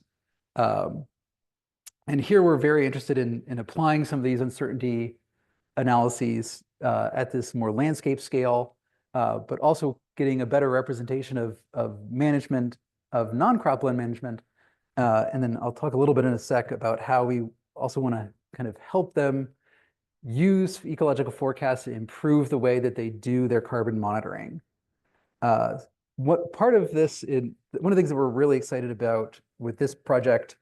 And here we're very interested in applying some of these uncertainty analyses at this more landscape scale, but also getting a better representation of management, of non-cropland management. And then I'll talk a little bit in a sec about how we also want to kind of help them use ecological forecasts to improve the way that they do their carbon monitoring. What part of this, one of the things that we're really excited about with this project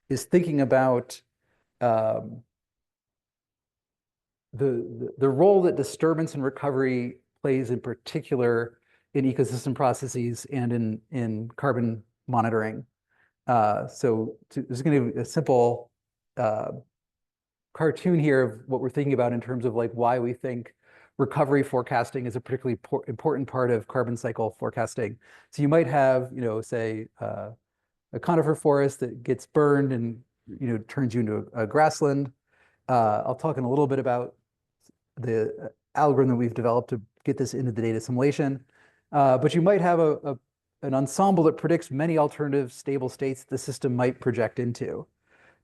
is thinking about the role that disturbance and recovery plays in particular in ecosystem processes and in carbon monitoring. So there's going to be a simple cartoon here of what we're thinking about in terms of like why we think recovery forecasting is a particularly important part of carbon cycle forecasting. So you might have, say, a conifer forest that gets burned and turns you into a grassland. I'll talk in a little bit about the algorithm that we've developed to get this into the data assimilation. But you might have an ensemble that predicts many alternative stable states the system might project into.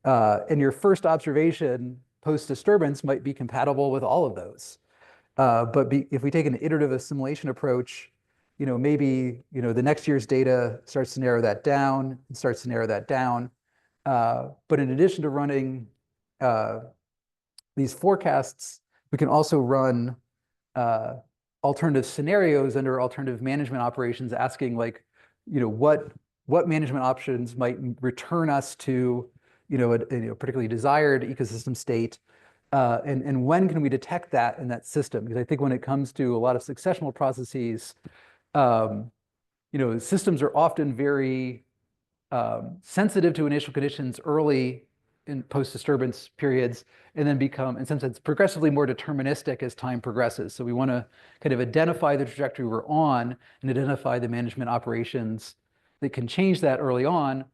And your first observation post-disturbance might be compatible with all of those. But if we take an iterative assimilation approach, maybe the next year's data starts to narrow that down and starts to narrow that down. But in addition to running these forecasts, we can also run alternative scenarios under alternative management operations, asking like, what management options might return us to a particularly desired ecosystem state, and when can we detect that in that system? Because I think when it comes to a lot of successional processes, systems are often very sensitive to initial conditions early in post-disturbance periods, and then become, in some sense, progressively more deterministic as time progresses. So we want to kind of identify the trajectory we're on and identify the management operations that can change that early on.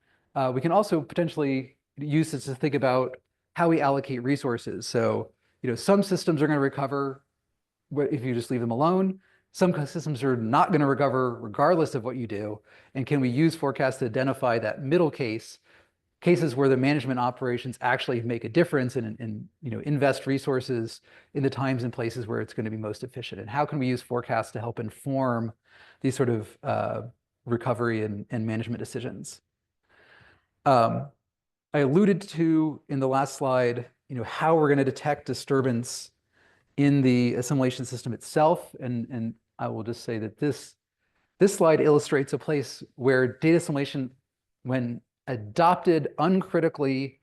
We can also potentially use this to think about how we allocate resources. So, some systems are going to recover if you just leave them alone. Some systems are not going to recover regardless of what you do. And can we use forecasts to identify that middle cases where the management operations actually make a difference and invest resources in the times and places where it's going to be most efficient? And how can we use forecasts to help inform these sort of recovery and management decisions? I alluded to in the last slide, how we're going to detect disturbance in the assimilation system itself. And I will just say that this slide illustrates a place where data assimilation, when adopted uncritically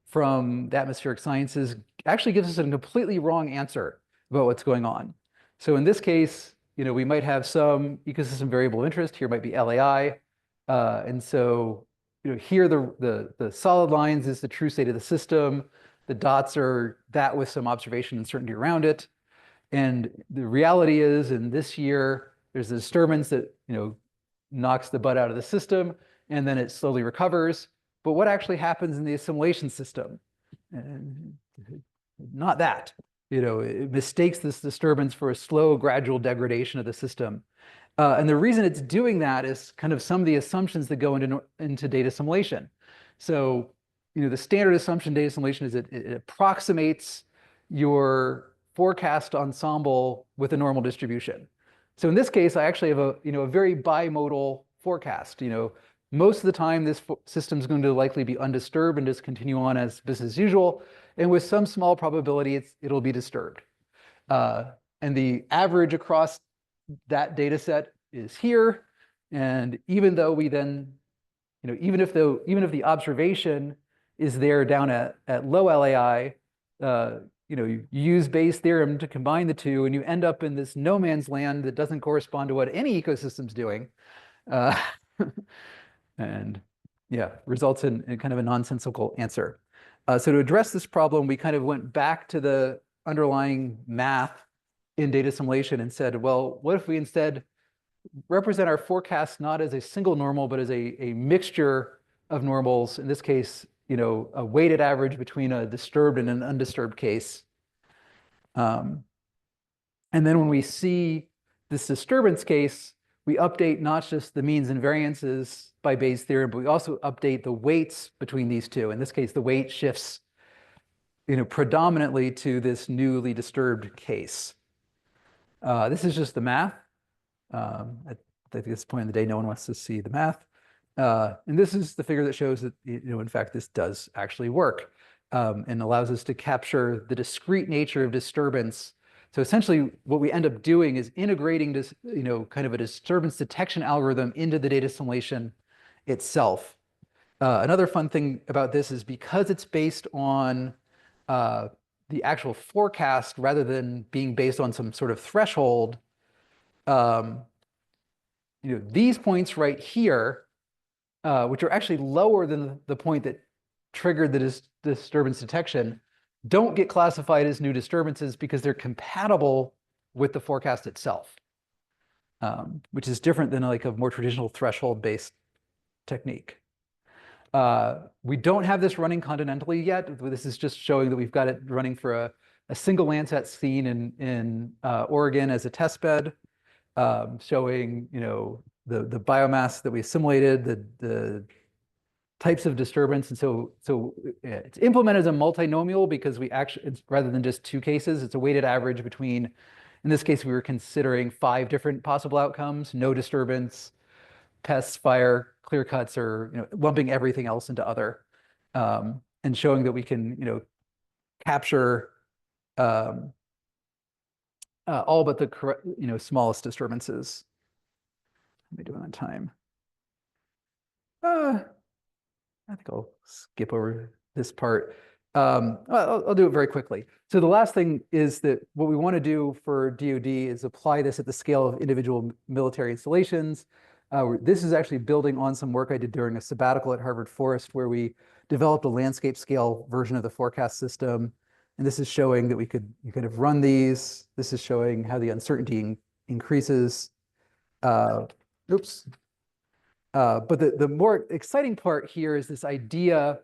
from the atmospheric sciences, actually gives us a completely wrong answer about what's going on. So in this case, we might have some ecosystem variable of interest. Here might be LAI. And so here the solid lines is the true state of the system. The dots are that with some observation uncertainty around it. And the reality is, in this year, there's a disturbance that knocks the butt out of the system, and then it slowly recovers. But what actually happens in the assimilation system? Not that. It mistakes this disturbance for a slow, gradual degradation of the system. And the reason it's doing that is kind of some of the assumptions that go into data assimilation. So, the standard assumption data assimilation is it approximates your forecast ensemble with a normal distribution. So in this case, I actually have a very bimodal forecast. Most of the time, this system is going to likely be undisturbed and just continue on as business as usual. And with some small probability, it'll be disturbed. And the average across that data set is here. And even though we then, even if the observation is there down at low LAI, you use Bayes' theorem to combine the two, and you end up in this no man's land that doesn't correspond to what any ecosystem's doing. Uh, and yeah, results in kind of a nonsensical answer. So to address this problem, we kind of went back to the underlying math in data assimilation and said, well, what if we instead represent our forecast not as a single normal, but as a mixture of normals, in this case, a weighted average between a disturbed and an undisturbed case. And then when we see this disturbance case, we update not just the means and variances by Bayes' theorem, but we also update the weights between these two. In this case, the weight shifts predominantly to this newly disturbed case. This is just the math. At this point in the day, no one wants to see the math. And this is the figure that shows that, in fact, this does actually work and allows us to capture the discrete nature of disturbance. So essentially, what we end up doing is integrating this, kind of a disturbance detection algorithm into the data assimilation itself. Another fun thing about this is because it's based on the actual forecast rather than being based on some sort of threshold, these points right here, which are actually lower than the point that triggered the disturbance detection, don't get classified as new disturbances because they're compatible with the forecast itself, which is different than like a more traditional threshold-based technique. We don't have this running continentally yet. This is just showing that we've got it running for a single Landsat scene in Oregon as a test bed, showing the biomass that we assimilated, the types of disturbance. And so it's implemented as a multinomial because it's rather than just two cases, it's a weighted average between, in this case, we were considering 5 different possible outcomes: no disturbance, pests, fire, clear cuts, or lumping everything else into other, and showing that we can capture all but the smallest disturbances. Let me do it on time. I think I'll skip over this part. I'll do it very quickly. So the last thing is that what we want to do for DoD is apply this at the scale of individual military installations. This is actually building on some work I did during a sabbatical at Harvard Forest, where we developed a landscape scale version of the forecast system. And this is showing that you kind of run these. This is showing how the uncertainty increases. Oops. But the more exciting part here is this idea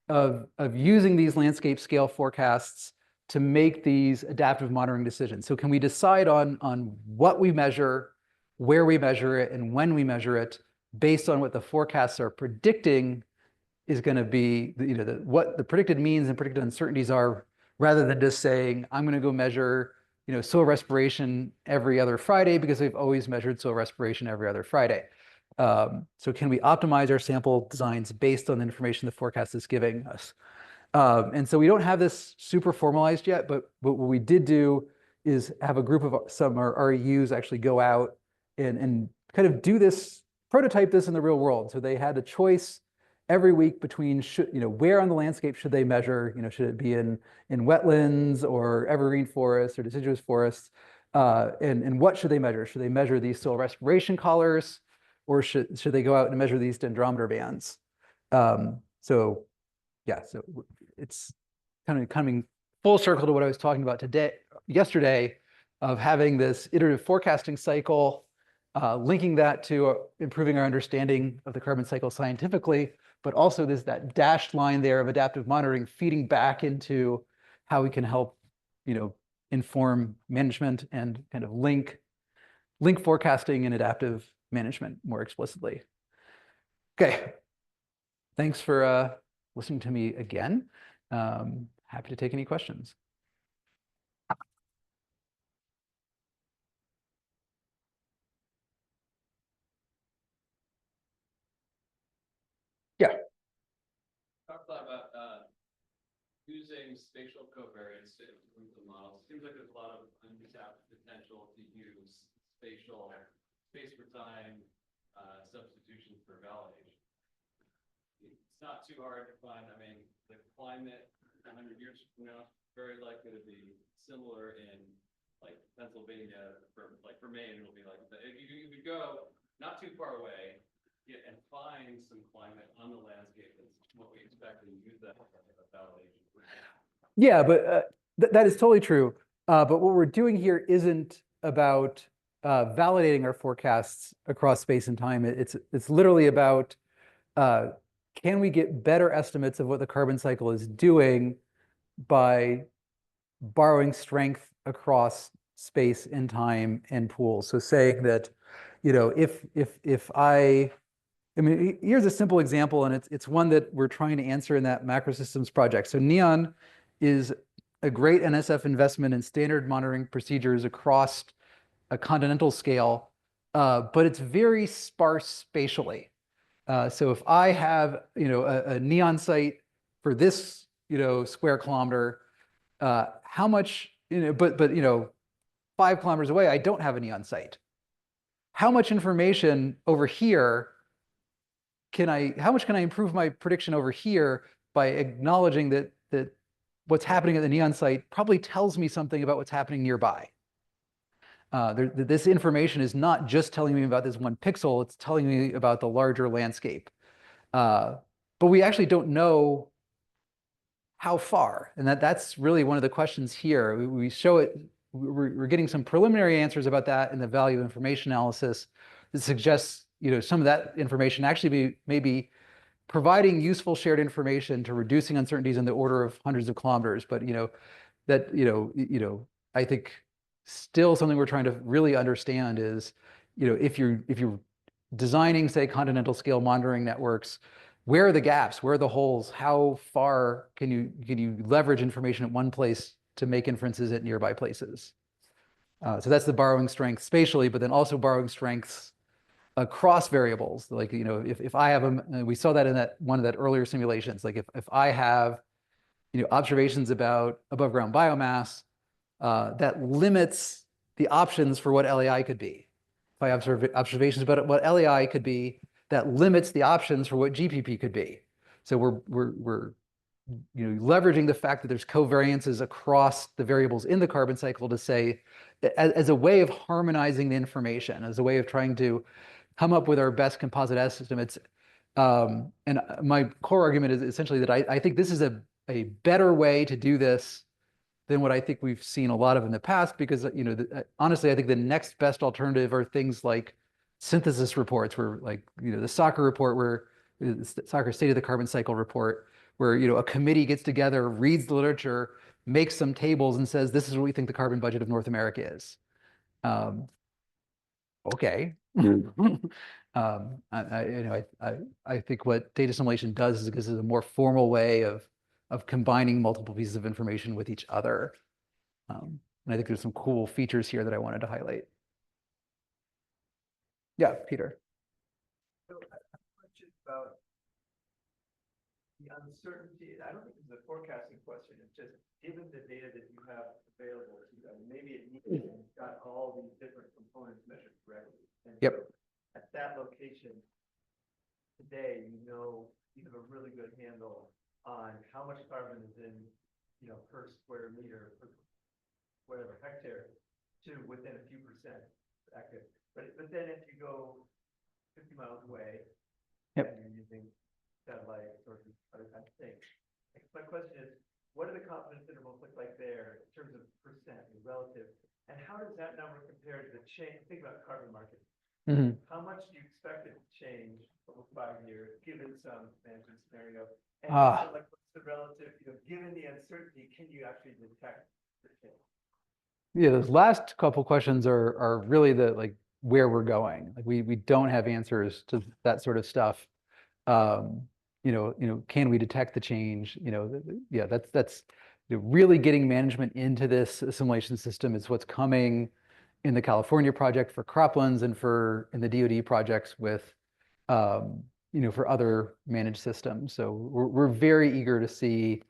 of using these landscape scale forecasts to make these adaptive monitoring decisions. So can we decide on what we measure, where we measure it, and when we measure it, based on what the forecasts are predicting is going to be, what the predicted means and predicted uncertainties are, rather than just saying, I'm going to go measure soil respiration every other Friday because we've always measured soil respiration every other Friday. So can we optimize our sample designs based on the information the forecast is giving us? And so we don't have this super formalized yet, but what we did do is have a group of some REUs actually go out and kind of do this, prototype this in the real world. So they had a choice every week between where on the landscape should they measure? Should it be in wetlands or evergreen forests or deciduous forests? And what should they measure? Should they measure these soil respiration collars, or should they go out and measure these dendrometer bands? So it's kind of coming full circle to what I was talking about yesterday, of having this iterative forecasting cycle, linking that to improving our understanding of the carbon cycle scientifically, but also that dashed line there of adaptive monitoring feeding back into how we can help, inform management and kind of link forecasting and adaptive management more explicitly. Okay, thanks for listening to me again. Happy to take any questions. Yeah. Talk a lot about using spatial covariance to improve the model. Seems like there's a lot of untapped potential to use spatial space for time substitution for validation. It's not too hard to find. I mean, the climate 100 years from now, very likely to be similar in like Pennsylvania, for Maine, it'll be like, if you go not too far away, and find some climate on the landscape, that's what we expect, and use that as a validation. Yeah, but that is totally true. But what we're doing here isn't about validating our forecasts across space and time. It's literally about can we get better estimates of what the carbon cycle is doing by borrowing strength across space and time and pools. So saying that, if I mean, here's a simple example, and it's one that we're trying to answer in that macrosystems project. So NEON is a great NSF investment in standard monitoring procedures across a continental scale, but it's very sparse spatially. So if I have, a NEON site for this, square kilometer, how much, but 5 kilometers away, I don't have a NEON site. How much information over here how much can I improve my prediction over here by acknowledging that what's happening at the NEON site probably tells me something about what's happening nearby? This information is not just telling me about this one pixel, it's telling me about the larger landscape. But we actually don't know how far, and that's really one of the questions here. We show it, we're getting some preliminary answers about that in the value of information analysis that suggests some of that information actually maybe providing useful shared information to reducing uncertainties in the order of hundreds of kilometers. But I think still something we're trying to really understand is if you're designing, say, continental scale monitoring networks, where are the gaps? Where are the holes? How far can you leverage information at one place to make inferences at nearby places? So that's the borrowing strength spatially, but then also borrowing strengths across variables. Like, if I have we saw that in one of that earlier simulations. Like if I have, observations about above ground biomass, that limits the options for what LAI could be. If I have observations about what LAI could be, that limits the options for what GPP could be. So we're leveraging the fact that there's covariances across the variables in the carbon cycle to say, as a way of harmonizing the information, as a way of trying to come up with our best composite estimates. And my core argument is essentially that I think this is a better way to do this than what I think we've seen a lot of in the past, because honestly, I think the next best alternative are things like synthesis reports, where like the soccer report, where the soccer state of the carbon cycle report, where a committee gets together, reads the literature, makes some tables, and says this is what we think the carbon budget of North America is. Okay. I think what data assimilation does is because it's a more formal way of combining multiple pieces of information with each other. And I think there's some cool features here that I wanted to highlight. Yeah, Peter. So I have a question about the uncertainty. I don't think it's a forecasting question. It's just given the data that you have available to you, maybe it needs got all these different components measured correctly. And Yep. so at that location today, you have a really good handle on how much carbon is in, per square meter, per whatever hectare, to within a few percent active. But then if you go 50 miles away, Yep. and you're using satellite or other kinds of things. My question is, what do the confidence intervals look like there in terms of percent and relative? And how does that number compare to the change? Think about carbon market. Mm-hmm. How much do you expect it to change over 5 years, given some management scenario? And also, like, what's the relative, given the uncertainty, can you actually detect the change? Yeah, those last couple questions are really the where we're going. Like we don't have answers to that sort of stuff. Can we detect the change? Yeah, that's really getting management into this assimilation system is what's coming in the California project for croplands and in the DoD projects with for other managed systems. So we're very eager to see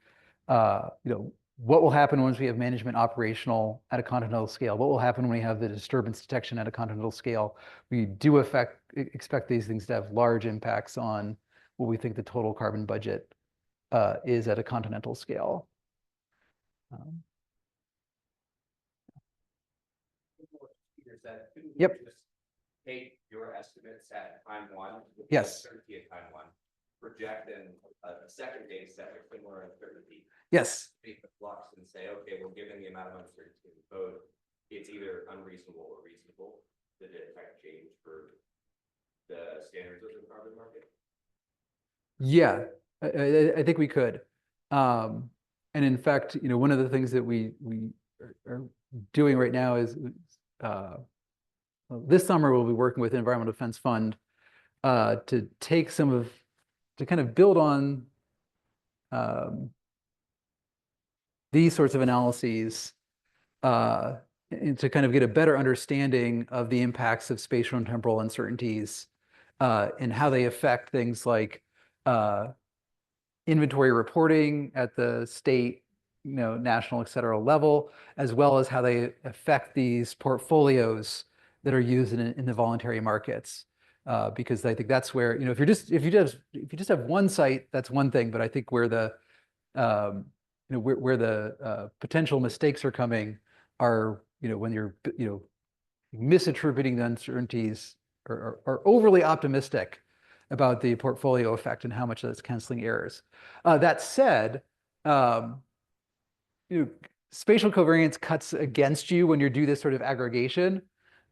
what will happen once we have management operational at a continental scale? What will happen when we have the disturbance detection at a continental scale? We do expect these things to have large impacts on what we think the total carbon budget is at a continental scale. Um, Peter said, couldn't you Yep. just take your estimates at time one, with the Yes. uncertainty at time one, project in a second data set with similar uncertainty, Yes. take the flux and say, okay, well, given the amount of uncertainty in the code, it's either unreasonable or reasonable to detect change for the standards of the carbon market? Yeah, I think we could. And in fact, one of the things that we are doing right now is well, this summer we'll be working with the Environmental Defense Fund to take to kind of build on these sorts of analyses and to kind of get a better understanding of the impacts of spatial and temporal uncertainties and how they affect things like inventory reporting at the state, national, et cetera, level, as well as how they affect these portfolios that are used in the voluntary markets. Because I think that's where, if you just have one site, that's one thing. But I think where the where the potential mistakes are coming are, when you're misattributing the uncertainties or overly optimistic about the portfolio effect and how much that's canceling errors. That said, spatial covariance cuts against you when you do this sort of aggregation,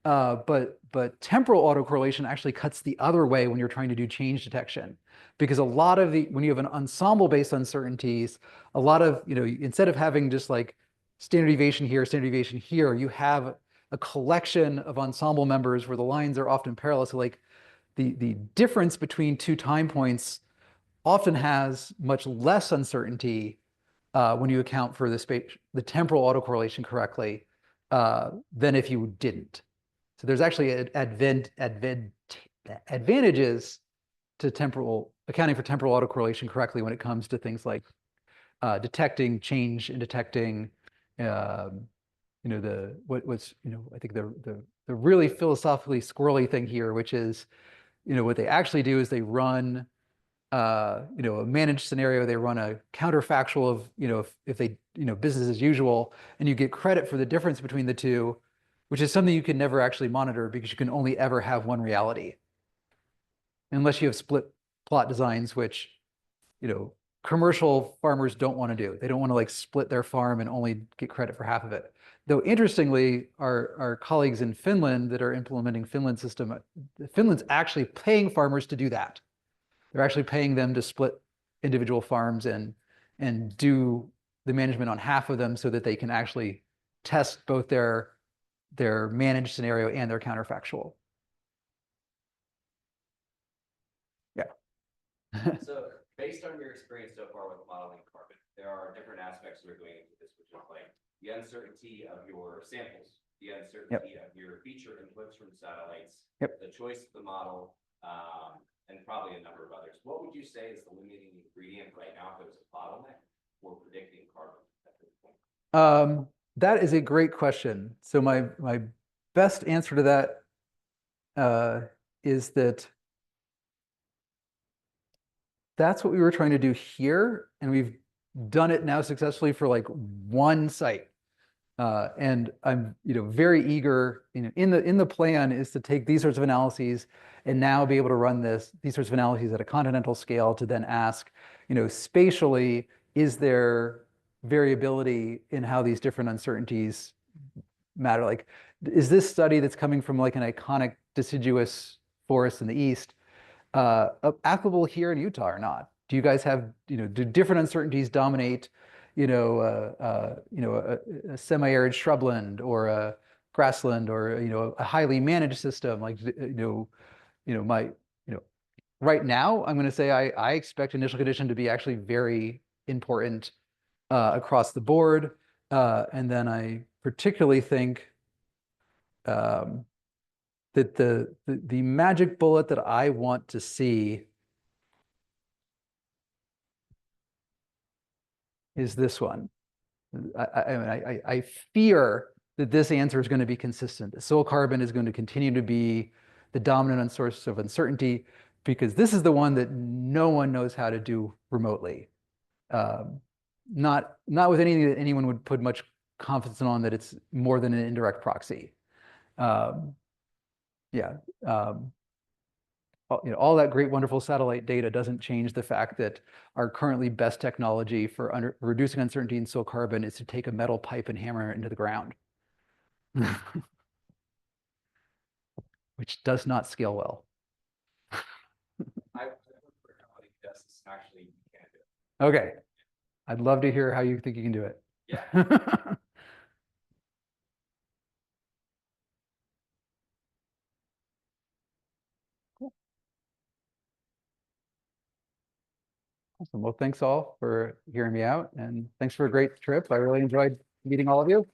but temporal autocorrelation actually cuts the other way when you're trying to do change detection. Because a lot of when you have an ensemble-based uncertainties, a lot of, instead of having just like standard deviation here, you have a collection of ensemble members where the lines are often parallel. So like the difference between two time points often has much less uncertainty when you account for the temporal autocorrelation correctly than if you didn't. So there's actually advantages to accounting for temporal autocorrelation correctly when it comes to things like detecting change and detecting I think the really philosophically squirrely thing here, which is, what they actually do is they run, a managed scenario. They run a counterfactual of, if they, business as usual, and you get credit for the difference between the two, which is something you can never actually monitor because you can only ever have one reality. Unless you have split plot designs, which, commercial farmers don't want to do. They don't want to like split their farm and only get credit for half of it. Though interestingly, our colleagues in Finland that are implementing Finland's system, Finland's actually paying farmers to do that. They're actually paying them to split individual farms and do the management on half of them so that they can actually test both their managed scenario and their counterfactual. Yeah. So based on your experience so far with modeling carbon, there are different aspects we're going into this, which is like the uncertainty of your samples, the uncertainty of your feature inputs from satellites, the choice of the model, and probably a number of others. What would you say is the limiting ingredient right now if it was a bottleneck for predicting carbon at this point? That is a great question. So my best answer to that is that's what we were trying to do here, and we've done it now successfully for like one site. And I'm, very eager. In the plan is to take these sorts of analyses and now be able to run these sorts of analyses at a continental scale to then ask, spatially, is there variability in how these different uncertainties matter? Like, is this study that's coming from like an iconic deciduous forest in the east applicable here in Utah or not? Do you guys have, do different uncertainties dominate, a semi-arid shrubland or a grassland or, a highly managed system? Like, right now, I'm going to say I expect initial condition to be actually very important across the board. And then I particularly think that the magic bullet that I want to see is this one. I fear that this answer is going to be consistent. Soil carbon is going to continue to be the dominant source of uncertainty because this is the one that no one knows how to do remotely. not with anything that anyone would put much confidence on that it's more than an indirect proxy. Yeah. All that great, wonderful satellite data doesn't change the fact that our currently best technology for reducing uncertainty in sill carbon is to take a metal pipe and hammer it into the ground, which does not scale well. I look for how many tests actually you can do. Okay. I'd love to hear how you think you can do it. Yeah. Awesome. Well, thanks all for hearing me out, and thanks for a great trip. I really enjoyed meeting all of you.